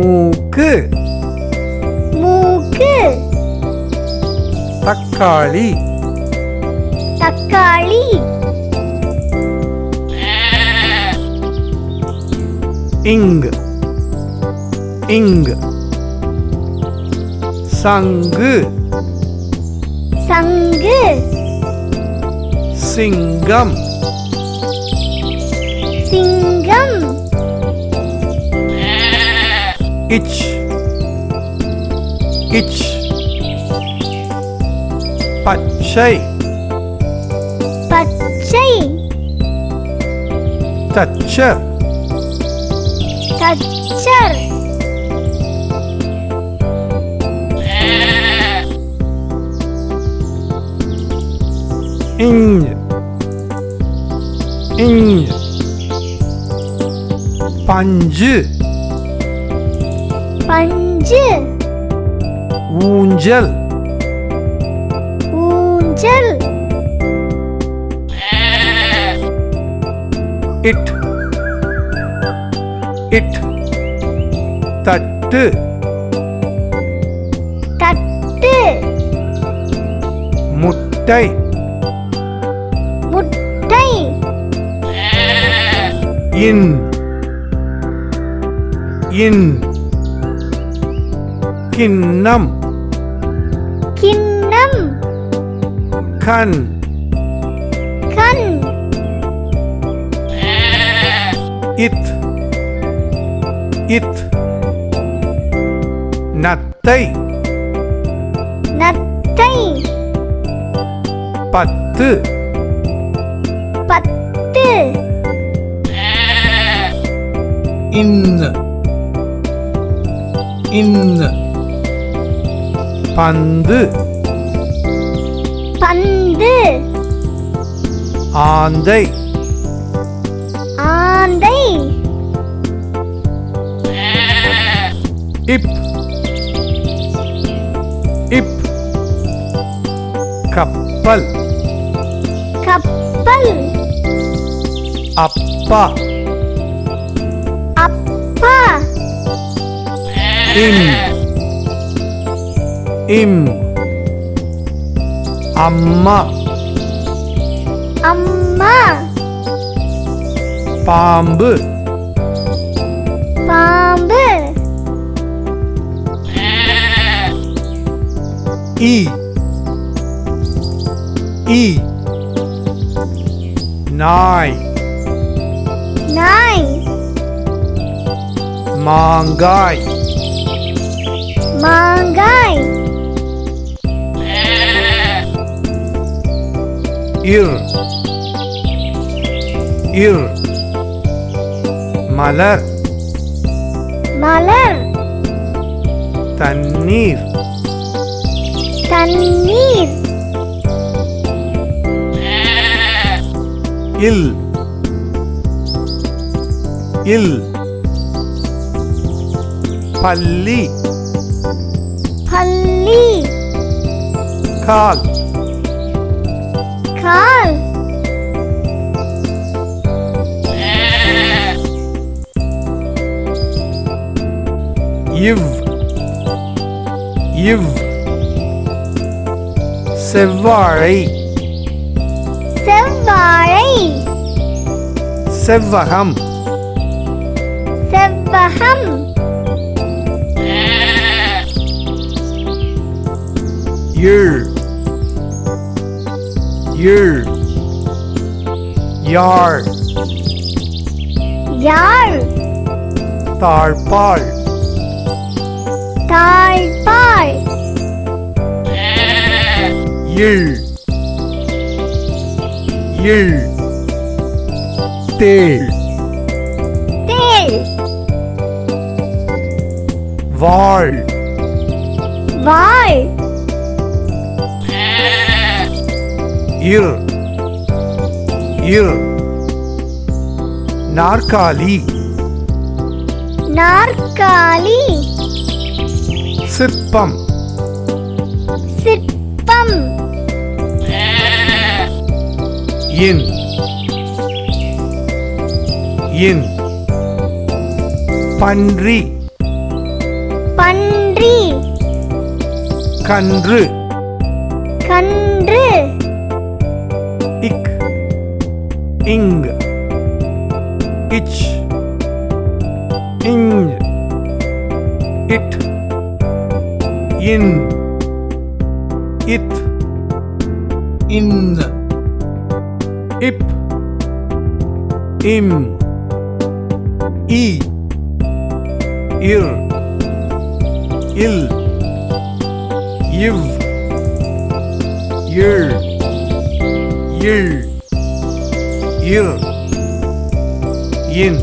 மூக்கு மூக்கு தக்காளி தக்காளி இங்கு இங்கு சங்கு சங்கு சிங்கம் சிங்கம் இச் இச் பச்சை பச்சை தச்சர் தச்சர் இஞ்ச் இஞ்ச் பஞ்சு பஞ்சு ஊஞ்சல் ஊஞ்சல் இட் இட் தட்டு தட்டு முட்டை முட்டை இன் இன் கிண்ணம் கிண்ணம் கண் கண் இத் இத் நத்தை நத்தை பத்து பத்து இன்னு இன்னு பந்து பந்து ஆந்தை ஆந்தை இப் இப் கப்பல் கப்பல் அப்பா அப்பா இம் இம் அம்மா அம்மா பாம்பு பாம்பு ஈ ஈ நாய் நாய் மாங்காய் மாங்காய் இர் இர் மலர் மலர் தண்ணீர் தண்ணீர் இல் இல் பல்லி பல்லி கால் கால் இவ் இவ் செவ்வாழை செவ்வாழை செவ்வகம் செவ்வகம் இழ் இழ் யாழ் யாழ் தாழ்பாள் தாழ்பாள் இழ் இழ் தேள் தேள் வாழ் வாள் இர் இர் நாற்காலி நாற்காலி சிற்பம் சிற்பம் இன் இன் பன்றி பன்றி கன்று கன்று இக் இங் இச் இஞ் இட் இன் இத் in, இப் இம் இ இர் இல் இவ் இழ் இழ் இர் இன்